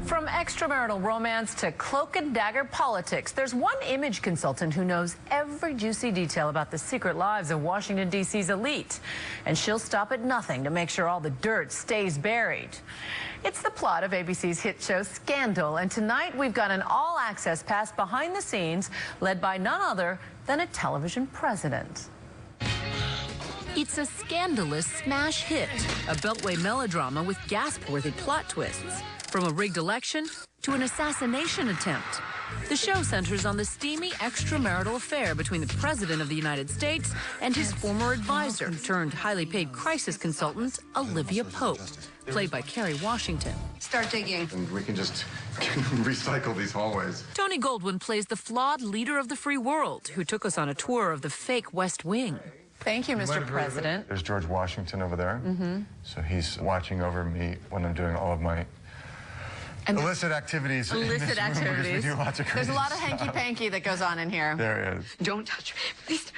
From extramarital romance to cloak and dagger politics, there's one image consultant who knows every juicy detail about the secret lives of Washington, D.C.'s elite. And she'll stop at nothing to make sure all the dirt stays buried. It's the plot of ABC's hit show Scandal, and tonight we've got an all-access pass behind the scenes led by none other than a television president. It's a scandalous smash hit, a beltway melodrama with gasp-worthy plot twists. From a rigged election to an assassination attempt. The show centers on the steamy extramarital affair between the President of the United States and his former advisor, turned highly paid crisis consultant, Olivia Pope, played by Kerry Washington. Start digging. And we can just recycle these hallways. Tony Goldwyn plays the flawed leader of the free world, who took us on a tour of the fake West Wing. Thank you, Mr. President. There's George Washington over there. So he's watching over me when I'm doing all of my illicit activities. Illicit activities. We do lots of There's a lot of hanky-panky that goes on in here. There is. Don't touch me, please.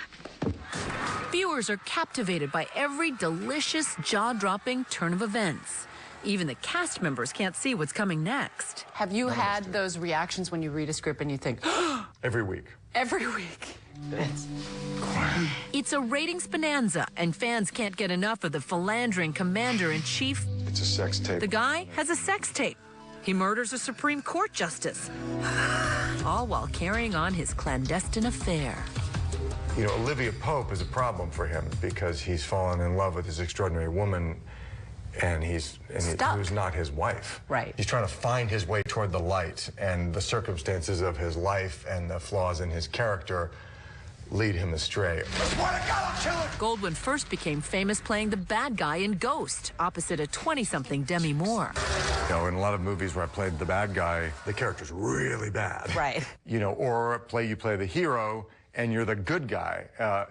Viewers are captivated by every delicious, jaw-dropping turn of events. Even the cast members can't see what's coming next. Have you had those reactions when you read a script and you think, Every week. Every week. Quiet. It's a ratings bonanza, and fans can't get enough of the philandering commander-in-chief. It's a sex tape. The guy has a sex tape. He murders a Supreme Court justice, all while carrying on his clandestine affair. You know, Olivia Pope is a problem for him because he's fallen in love with this extraordinary woman, and who's not his wife. Right. He's trying to find his way toward the light, and the circumstances of his life and the flaws in his character lead him astray. Goldwyn first became famous playing the bad guy in Ghost, opposite a 20-something Demi Moore. You know, in a lot of movies where I played the bad guy, the character's really bad. Right. You know, or you play the hero and you're the good guy.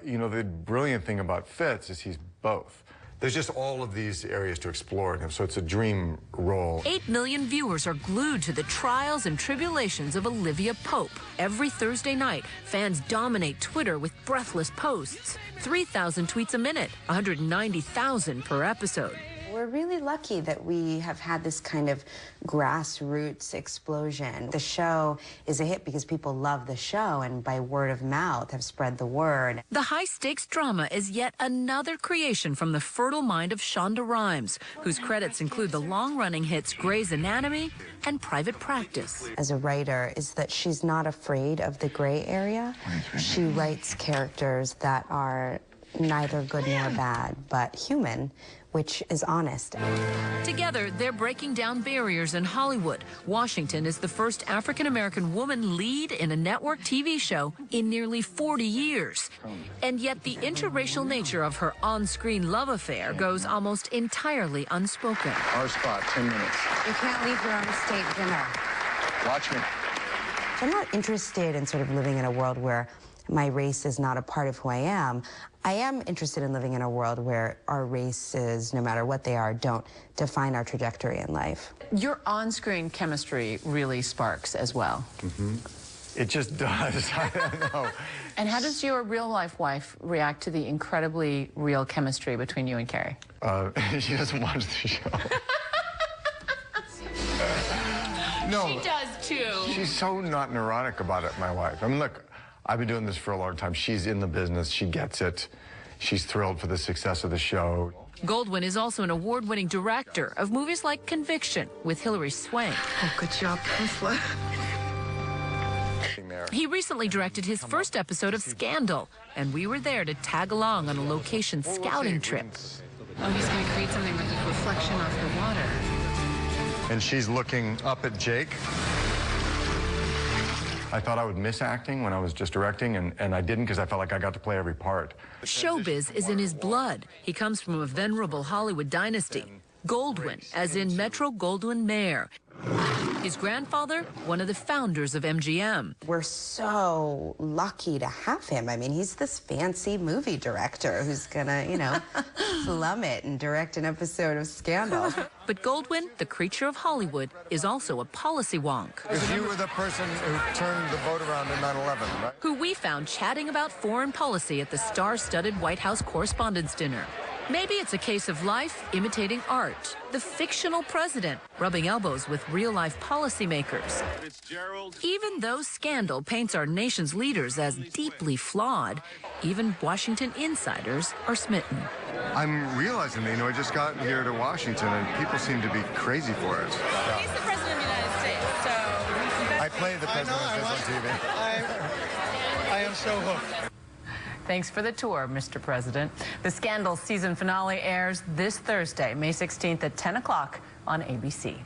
You know, the brilliant thing about Fitz is he's both. There's just all of these areas to explore in him, so it's a dream role. 8 million viewers are glued to the trials and tribulations of Olivia Pope. Every Thursday night, fans dominate Twitter with breathless posts. 3,000 tweets a minute, 190,000 per episode. We're really lucky that we have had this kind of grassroots explosion. The show is a hit because people love the show and by word of mouth have spread the word. The high-stakes drama is yet another creation from the fertile mind of Shonda Rhimes, whose credits include the long-running hits Grey's Anatomy and Private Practice. As a writer, is that she's not afraid of the gray area. She writes characters that are neither good nor bad, but human, which is honest. Together, they're breaking down barriers in Hollywood. Washington is the first African-American woman lead in a network TV show in nearly 40 years. And yet the interracial nature of her on-screen love affair goes almost entirely unspoken. Our spot, 10 minutes. You can't leave your own state dinner. Watch me. I'm not interested in sort of living in a world where my race is not a part of who I am. I am interested in living in a world where our races, no matter what they are, don't define our trajectory in life. Your on-screen chemistry really sparks as well. It just does. I don't know. And how does your real-life wife react to the incredibly real chemistry between you and Kerry? She doesn't watch the show. No. She does, too. She's so not neurotic about it, my wife. I mean, look, I've been doing this for a long time. She's in the business. She gets it. She's thrilled for the success of the show. Goldwyn is also an award-winning director of movies like Conviction with Hilary Swank. Oh, good job, Counselor. He recently directed his first episode of Scandal, and we were there to tag along on a location scouting trip. Oh, he's going to create something with a reflection off the water. And she's looking up at Jake. I thought I would miss acting when I was just directing, and I didn't because I felt like I got to play every part. Showbiz is in his blood. He comes from a venerable Hollywood dynasty. Goldwyn, as in Metro-Goldwyn-Mayer. His grandfather, one of the founders of MGM. We're so lucky to have him. I mean, he's this fancy movie director who's gonna, you know, slum it and direct an episode of Scandal. But Goldwyn, the creature of Hollywood, is also a policy wonk. Because you were the person who turned the boat around in 9/11, right? Who we found chatting about foreign policy at the star-studded White House Correspondents' Dinner. Maybe it's a case of life imitating art. The fictional president rubbing elbows with real-life policymakers. Even though scandal paints our nation's leaders as deeply flawed, even Washington insiders are smitten. I'm realizing that, I just got here to Washington and people seem to be crazy for it. He's the president of the United States, so... I play the president on TV. I am so hooked. Thanks for the tour, Mr. President. The Scandal season finale airs this Thursday, May 16th at 10 o'clock on ABC.